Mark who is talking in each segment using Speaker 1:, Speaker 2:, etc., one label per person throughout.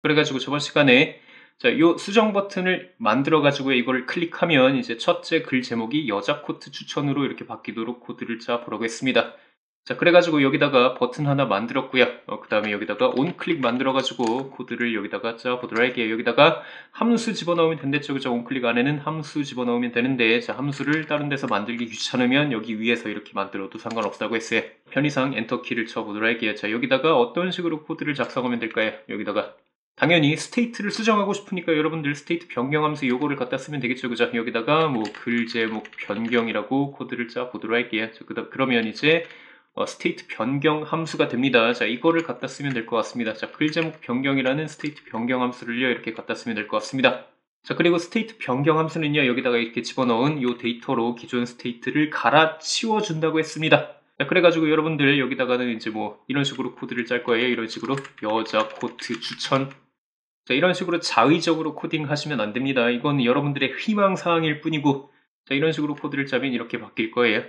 Speaker 1: 그래가지고 저번 시간에 자, 요 수정 버튼을 만들어가지고 이걸 클릭하면 이제 첫째 글 제목이 여자 코트 추천으로 이렇게 바뀌도록 코드를 짜보려고 했습니다. 자, 그래가지고 여기다가 버튼 하나 만들었고요. 그 다음에 여기다가 온클릭 만들어가지고 코드를 여기다가 짜보도록 할게요. 여기다가 함수 집어넣으면 된댔죠. 그죠? 온클릭 안에는 함수 집어넣으면 되는데, 자, 함수를 다른 데서 만들기 귀찮으면 여기 위에서 이렇게 만들어도 상관없다고 했어요. 편의상 엔터키를 쳐보도록 할게요. 자, 여기다가 어떤 식으로 코드를 작성하면 될까요? 여기다가 당연히 스테이트를 수정하고 싶으니까 여러분들 스테이트 변경함수 요거를 갖다 쓰면 되겠죠. 그죠? 여기다가 뭐 글 제목 변경이라고 코드를 짜보도록 할게요. 자, 그러면 이제 스테이트 변경 함수가 됩니다. 자, 이거를 갖다 쓰면 될 것 같습니다. 자, 글 제목 변경이라는 스테이트 변경 함수를요, 이렇게 갖다 쓰면 될 것 같습니다. 자, 그리고 스테이트 변경 함수는요, 여기다가 이렇게 집어넣은 요 데이터로 기존 스테이트를 갈아치워 준다고 했습니다. 자, 그래가지고 여러분들 여기다가는 이제 뭐 이런 식으로 코드를 짤 거예요. 이런 식으로 여자 코트 추천. 자, 이런 식으로 자의적으로 코딩 하시면 안 됩니다. 이건 여러분들의 희망사항일 뿐이고, 자, 이런 식으로 코드를 짜면 이렇게 바뀔 거예요.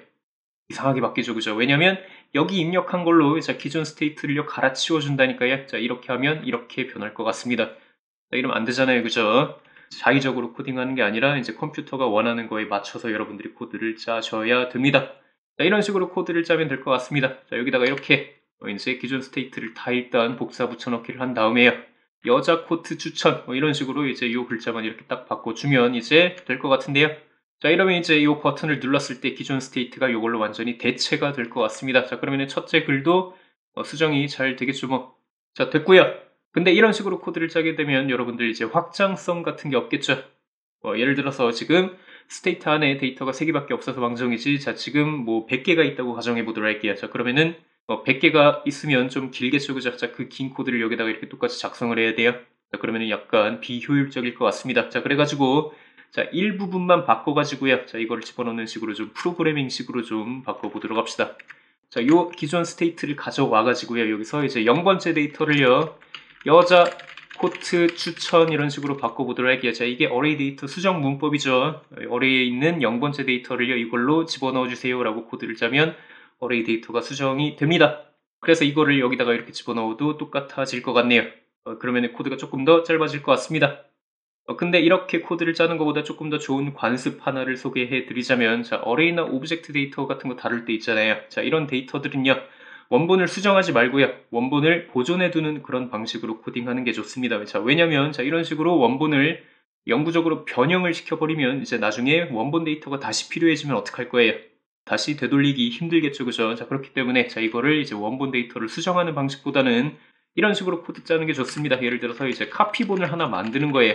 Speaker 1: 이상하게 바뀌죠, 그죠? 왜냐면 여기 입력한 걸로 자, 기존 스테이트를 갈아치워 준다니까요. 자, 이렇게 하면 이렇게 변할 것 같습니다. 자, 이러면 안 되잖아요, 그죠? 자의적으로 코딩하는 게 아니라 이제 컴퓨터가 원하는 거에 맞춰서 여러분들이 코드를 짜셔야 됩니다. 자, 이런 식으로 코드를 짜면 될 것 같습니다. 자, 여기다가 이렇게 이제 기존 스테이트를 다 일단 복사 붙여넣기를 한 다음에요. 여자 코트 추천 이런 식으로 이제 이 글자만 이렇게 딱 바꿔주면 이제 될 것 같은데요. 자, 이러면 이제 이 버튼을 눌렀을 때 기존 스테이트가 이걸로 완전히 대체가 될 것 같습니다. 자, 그러면 첫째 글도 수정이 잘 되겠죠 뭐. 자, 됐고요. 근데 이런 식으로 코드를 짜게 되면 여러분들 이제 확장성 같은 게 없겠죠. 예를 들어서 지금 스테이트 안에 데이터가 3개밖에 없어서 망정이지. 자, 지금 뭐 100개가 있다고 가정해 보도록 할게요. 자, 그러면은 100개가 있으면 좀 길겠죠, 그죠? 자, 그 긴 코드를 여기다가 이렇게 똑같이 작성을 해야 돼요. 자, 그러면은 약간 비효율적일 것 같습니다. 자, 그래가지고 자, 일부분만 바꿔가지고요. 자, 이거를 집어넣는 식으로 좀 프로그래밍 식으로 좀 바꿔보도록 합시다. 자, 요 기존 스테이트를 가져와가지고요. 여기서 이제 0번째 데이터를요. 여자 코트 추천 이런 식으로 바꿔보도록 할게요. 자, 이게 어레이 데이터 수정 문법이죠. 어레이에 있는 0번째 데이터를요. 이걸로 집어넣어주세요 라고 코드를 짜면 어레이 데이터가 수정이 됩니다. 그래서 이거를 여기다가 이렇게 집어넣어도 똑같아질 것 같네요. 그러면 코드가 조금 더 짧아질 것 같습니다. 근데 이렇게 코드를 짜는 것보다 조금 더 좋은 관습 하나를 소개해 드리자면, 자, 어레이나 오브젝트 데이터 같은 거 다룰 때 있잖아요. 자, 이런 데이터들은요, 원본을 수정하지 말고요, 원본을 보존해 두는 그런 방식으로 코딩하는 게 좋습니다. 자, 왜냐면, 자, 이런 식으로 원본을 영구적으로 변형을 시켜버리면, 이제 나중에 원본 데이터가 다시 필요해지면 어떡할 거예요? 다시 되돌리기 힘들겠죠, 그죠? 자, 그렇기 때문에, 자, 이거를 이제 원본 데이터를 수정하는 방식보다는 이런 식으로 코드 짜는 게 좋습니다. 예를 들어서 이제 카피본을 하나 만드는 거예요.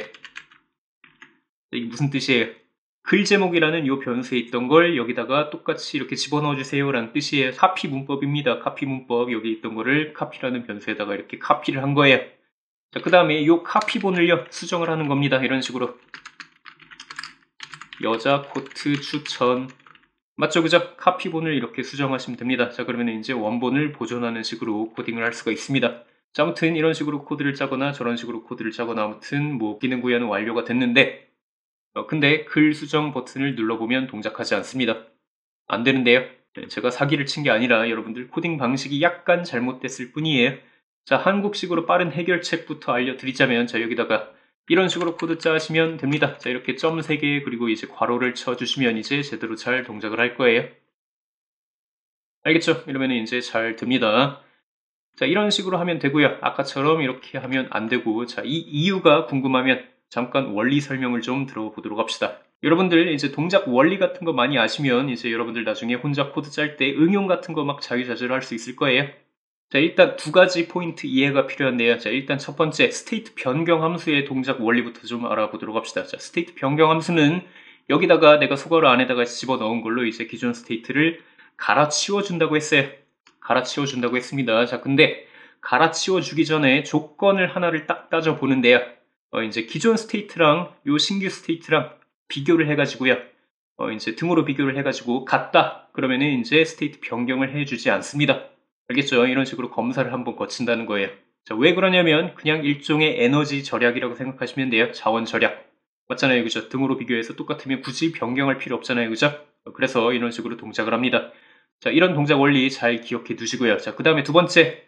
Speaker 1: 이게 무슨 뜻이에요? 글 제목이라는 요 변수에 있던 걸 여기다가 똑같이 이렇게 집어넣어 주세요 라는 뜻이에요. 카피 문법입니다. 카피 문법. 여기 있던 거를 카피라는 변수에다가 이렇게 카피를 한 거예요. 자, 그 다음에 요 카피본을요, 수정을 하는 겁니다. 이런 식으로. 여자 코트 추천. 맞죠? 그죠? 카피본을 이렇게 수정하시면 됩니다. 자, 그러면 이제 원본을 보존하는 식으로 코딩을 할 수가 있습니다. 자, 아무튼 이런 식으로 코드를 짜거나 저런 식으로 코드를 짜거나 아무튼 뭐 기능 구현은 완료가 됐는데, 근데 글 수정 버튼을 눌러보면 동작하지 않습니다. 안 되는데요. 네, 제가 사기를 친 게 아니라 여러분들 코딩 방식이 약간 잘못됐을 뿐이에요. 자, 한국식으로 빠른 해결책부터 알려드리자면, 자, 여기다가 이런 식으로 코드 짜시면 됩니다. 자, 이렇게 점 3개 그리고 이제 괄호를 쳐주시면 이제 제대로 잘 동작을 할 거예요. 알겠죠? 이러면 이제 잘 됩니다. 자, 이런 식으로 하면 되고요. 아까처럼 이렇게 하면 안 되고, 자, 이 이유가 궁금하면 잠깐 원리 설명을 좀 들어보도록 합시다. 여러분들 이제 동작 원리 같은 거 많이 아시면 이제 여러분들 나중에 혼자 코드 짤 때 응용 같은 거 막 자유자재로 할 수 있을 거예요. 자, 일단 두 가지 포인트 이해가 필요한데요. 자, 일단 첫 번째 스테이트 변경 함수의 동작 원리부터 좀 알아보도록 합시다. 자, 스테이트 변경 함수는 여기다가 내가 속어를 안에다가 집어넣은 걸로 이제 기존 스테이트를 갈아치워 준다고 했어요. 갈아치워 준다고 했습니다. 자, 근데 갈아치워 주기 전에 조건을 하나를 딱 따져 보는데요. 이제 기존 스테이트랑 요 신규 스테이트랑 비교를 해가지고요. 이제 등으로 비교를 해가지고 같다. 그러면은 이제 스테이트 변경을 해주지 않습니다. 알겠죠? 이런 식으로 검사를 한번 거친다는 거예요. 자, 왜 그러냐면 그냥 일종의 에너지 절약이라고 생각하시면 돼요. 자원 절약. 맞잖아요, 그죠? 등으로 비교해서 똑같으면 굳이 변경할 필요 없잖아요, 그죠? 그래서 이런 식으로 동작을 합니다. 자, 이런 동작 원리 잘 기억해 두시고요. 자, 그 다음에 두 번째.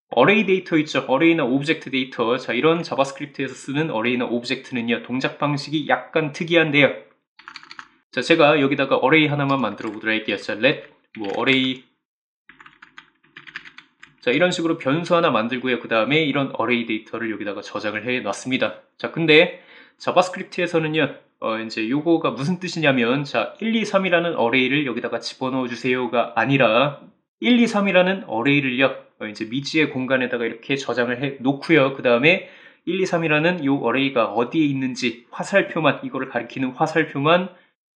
Speaker 1: 어레이 데이터 있죠. 어레이나 오브젝트 데이터. 자, 이런 자바스크립트에서 쓰는 어레이나 오브젝트는요, 동작 방식이 약간 특이한데요. 자, 제가 여기다가 어레이 하나만 만들어 보도록 할게요. 자, let 어레이. 자, 이런 식으로 변수 하나 만들고요. 그 다음에 이런 어레이 데이터를 여기다가 저장을 해 놨습니다. 자, 근데 자바스크립트에서는요, 이제 요거가 무슨 뜻이냐면, 자, 1, 2, 3이라는 어레이를 여기다가 집어넣어 주세요가 아니라 1, 2, 3이라는 어레이를요, 이제 미지의 공간에다가 이렇게 저장을 해 놓고요. 그 다음에 1, 2, 3이라는 요 어레이가 어디에 있는지 화살표만, 이거를 가리키는 화살표만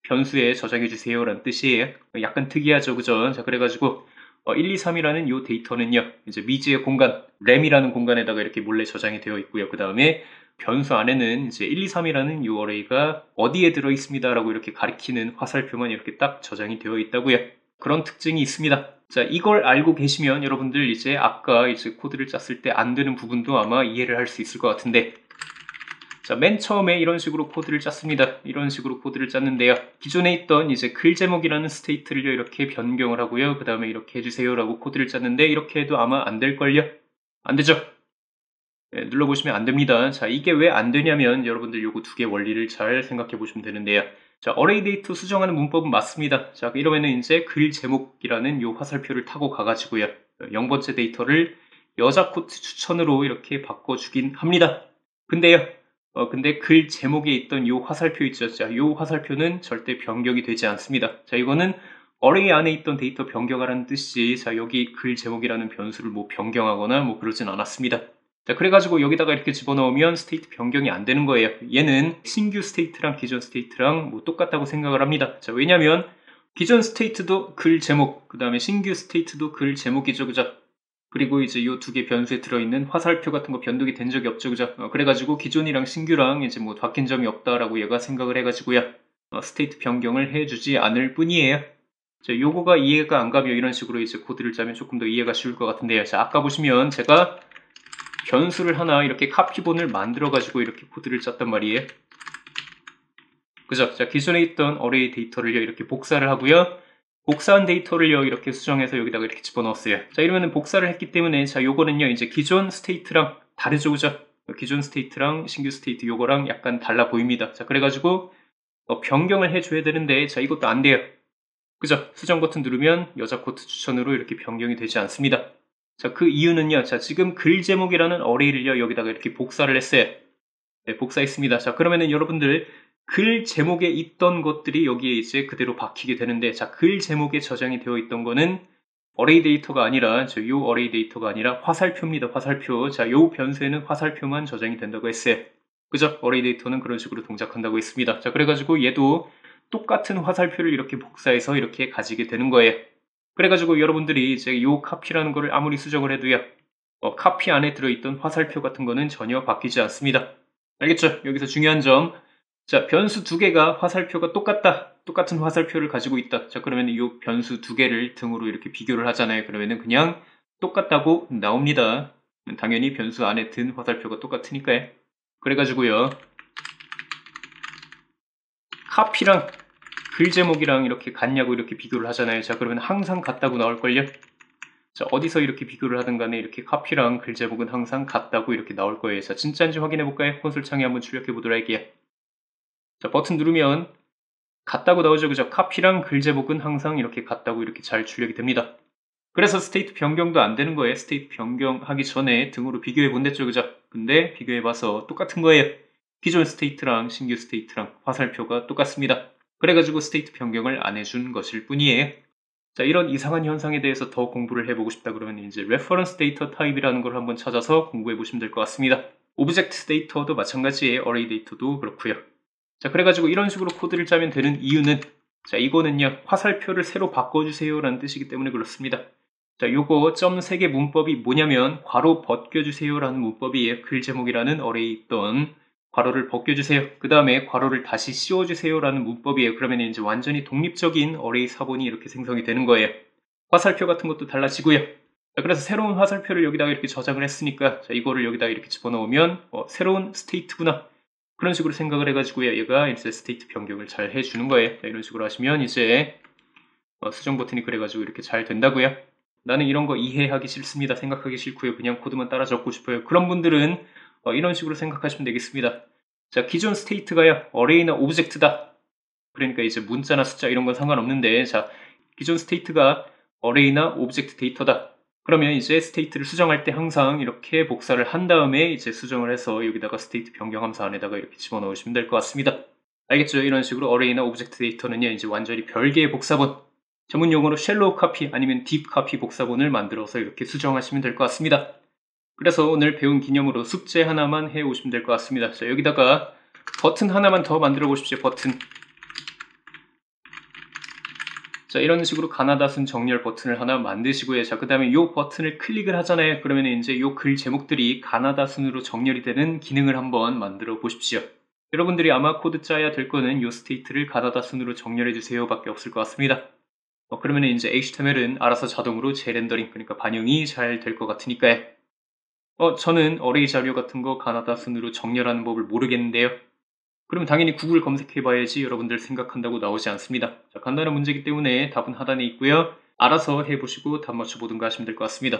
Speaker 1: 변수에 저장해 주세요라는 뜻이에요. 약간 특이하죠, 그죠? 자, 그래가지고 1, 2, 3이라는 요 데이터는요, 이제 미지의 공간, 램이라는 공간에다가 이렇게 몰래 저장이 되어 있고요. 그 다음에 변수 안에는 이제 1, 2, 3이라는 요 어레이가 어디에 들어 있습니다라고 이렇게 가리키는 화살표만 이렇게 딱 저장이 되어 있다고요. 그런 특징이 있습니다. 자, 이걸 알고 계시면 여러분들 이제 아까 이제 코드를 짰을 때 안 되는 부분도 아마 이해를 할 수 있을 것 같은데, 자, 맨 처음에 이런 식으로 코드를 짰습니다. 이런 식으로 코드를 짰는데요. 기존에 있던 이제 글 제목이라는 스테이트를 이렇게 변경을 하고요. 그 다음에 이렇게 해주세요라고 코드를 짰는데, 이렇게 해도 아마 안 될걸요? 안 되죠? 네, 눌러보시면 안 됩니다. 자, 이게 왜 안 되냐면 여러분들 요거 두 개 원리를 잘 생각해 보시면 되는데요. 자, 어레이 데이터 수정하는 문법은 맞습니다. 자, 이러면은 이제 글 제목이라는 요 화살표를 타고 가가지고요. 0번째 데이터를 여자 코트 추천으로 이렇게 바꿔주긴 합니다. 근데요. 근데 글 제목에 있던 요 화살표 있죠. 자, 요 화살표는 절대 변경이 되지 않습니다. 자, 이거는 어레이 안에 있던 데이터 변경하라는 뜻이, 자, 여기 글 제목이라는 변수를 뭐 변경하거나 뭐 그러진 않았습니다. 자, 그래가지고 여기다가 이렇게 집어넣으면 스테이트 변경이 안 되는 거예요. 얘는 신규 스테이트랑 기존 스테이트랑 뭐 똑같다고 생각을 합니다. 자, 왜냐면 기존 스테이트도 글 제목, 그 다음에 신규 스테이트도 글 제목이죠, 그죠? 그리고 이제 이 두 개 변수에 들어있는 화살표 같은 거 변동이 된 적이 없죠, 그죠? 그래가지고 기존이랑 신규랑 이제 뭐 바뀐 점이 없다라고 얘가 생각을 해가지고요. 스테이트 변경을 해주지 않을 뿐이에요. 자, 요거가 이해가 안 가면 이런 식으로 이제 코드를 짜면 조금 더 이해가 쉬울 것 같은데요. 자, 아까 보시면 제가 변수를 하나 이렇게 카피본을 만들어가지고 이렇게 코드를 짰단 말이에요. 그죠? 자, 기존에 있던 어레이 데이터를요, 이렇게 복사를 하고요. 복사한 데이터를요, 이렇게 수정해서 여기다가 이렇게 집어넣었어요. 자, 이러면은 복사를 했기 때문에, 자, 요거는요, 이제 기존 스테이트랑 다르죠, 그죠? 기존 스테이트랑 신규 스테이트 요거랑 약간 달라 보입니다. 자, 그래가지고, 변경을 해줘야 되는데, 자, 이것도 안 돼요. 그죠? 수정 버튼 누르면 여자 코트 추천으로 이렇게 변경이 되지 않습니다. 자, 그 이유는요, 자, 지금 글 제목이라는 어레이를요, 여기다가 이렇게 복사를 했어요. 네, 복사했습니다. 자, 그러면은 여러분들, 글 제목에 있던 것들이 여기에 이제 그대로 박히게 되는데, 자, 글 제목에 저장이 되어 있던 거는 어레이 데이터가 아니라, 요 어레이 데이터가 아니라 화살표입니다. 화살표. 자, 요 변수에는 화살표만 저장이 된다고 했어요. 그죠? 어레이 데이터는 그런 식으로 동작한다고 했습니다. 자, 그래가지고 얘도 똑같은 화살표를 이렇게 복사해서 이렇게 가지게 되는 거예요. 그래가지고 여러분들이 이제 요 카피라는 거를 아무리 수정을 해도요, 카피 안에 들어있던 화살표 같은 거는 전혀 바뀌지 않습니다. 알겠죠? 여기서 중요한 점. 자, 변수 두 개가 화살표가 똑같다. 똑같은 화살표를 가지고 있다. 자, 그러면 이 변수 두 개를 등으로 이렇게 비교를 하잖아요. 그러면은 그냥 똑같다고 나옵니다. 당연히 변수 안에 든 화살표가 똑같으니까요. 그래가지고요, 카피랑 글 제목이랑 이렇게 같냐고 이렇게 비교를 하잖아요. 자, 그러면 항상 같다고 나올걸요? 자, 어디서 이렇게 비교를 하든 간에 이렇게 카피랑 글 제목은 항상 같다고 이렇게 나올 거예요. 자, 진짜인지 확인해 볼까요? 콘솔 창에 한번 출력해 보도록 할게요. 자, 버튼 누르면 같다고 나오죠, 그죠? 카피랑 글 제목은 항상 이렇게 같다고 이렇게 잘 출력이 됩니다. 그래서 스테이트 변경도 안 되는 거예요. 스테이트 변경하기 전에 등으로 비교해 본댔죠, 그죠? 근데 비교해 봐서 똑같은 거예요. 기존 스테이트랑 신규 스테이트랑 화살표가 똑같습니다. 그래가지고 스테이트 변경을 안 해준 것일 뿐이에요. 자, 이런 이상한 현상에 대해서 더 공부를 해보고 싶다 그러면 이제 reference data type이라는 걸 한번 찾아서 공부해 보시면 될 것 같습니다. 오브젝트 데이터도 마찬가지예요. 어레이 데이터도 그렇고요. 자, 그래가지고 이런 식으로 코드를 짜면 되는 이유는, 자, 이거는요, 화살표를 새로 바꿔주세요 라는 뜻이기 때문에 그렇습니다. 자, 요거 점 3개 문법이 뭐냐면 괄호 벗겨주세요 라는 문법이에요. 글 제목이라는 어레이 있던 괄호를 벗겨주세요. 그 다음에 괄호를 다시 씌워주세요 라는 문법이에요. 그러면 이제 완전히 독립적인 어레이 사본이 이렇게 생성이 되는 거예요. 화살표 같은 것도 달라지고요. 자, 그래서 새로운 화살표를 여기다가 이렇게 저장을 했으니까, 자, 이거를 여기다 이렇게 집어넣으면 새로운 스테이트구나, 그런 식으로 생각을 해가지고요, 얘가 이제 스테이트 변경을 잘 해주는 거예요. 자, 이런 식으로 하시면 이제 수정 버튼이 그래가지고 이렇게 잘 된다고요. 나는 이런 거 이해하기 싫습니다. 생각하기 싫고요. 그냥 코드만 따라 적고 싶어요. 그런 분들은 이런 식으로 생각하시면 되겠습니다. 자, 기존 스테이트가요, 어레이나 오브젝트다. 그러니까 이제 문자나 숫자 이런 건 상관없는데, 자, 기존 스테이트가 어레이나 오브젝트 데이터다. 그러면 이제 스테이트를 수정할 때 항상 이렇게 복사를 한 다음에 이제 수정을 해서 여기다가 스테이트 변경 함수 안에다가 이렇게 집어넣으시면 될 것 같습니다. 알겠죠? 이런 식으로 어레이나 오브젝트 데이터는요, 이제 완전히 별개의 복사본, 전문 용어로 쉘로우 카피 아니면 딥 카피 복사본을 만들어서 이렇게 수정하시면 될 것 같습니다. 그래서 오늘 배운 기념으로 숙제 하나만 해 오시면 될 것 같습니다. 자, 여기다가 버튼 하나만 더 만들어 보십시오. 버튼. 자, 이런 식으로 가나다 순 정렬 버튼을 하나 만드시고요. 자, 그 다음에 이 버튼을 클릭을 하잖아요. 그러면 이제 이 글 제목들이 가나다 순으로 정렬이 되는 기능을 한번 만들어 보십시오. 여러분들이 아마 코드 짜야 될 거는 이 스테이트를 가나다 순으로 정렬해 주세요 밖에 없을 것 같습니다. 그러면 이제 HTML은 알아서 자동으로 재렌더링, 그러니까 반영이 잘 될 것 같으니까요. 저는 어레이 자료 같은 거 가나다 순으로 정렬하는 법을 모르겠는데요. 그럼 당연히 구글 검색해봐야지 여러분들 생각한다고 나오지 않습니다. 자, 간단한 문제이기 때문에 답은 하단에 있고요. 알아서 해보시고 답 맞춰보든가 하시면 될 것 같습니다.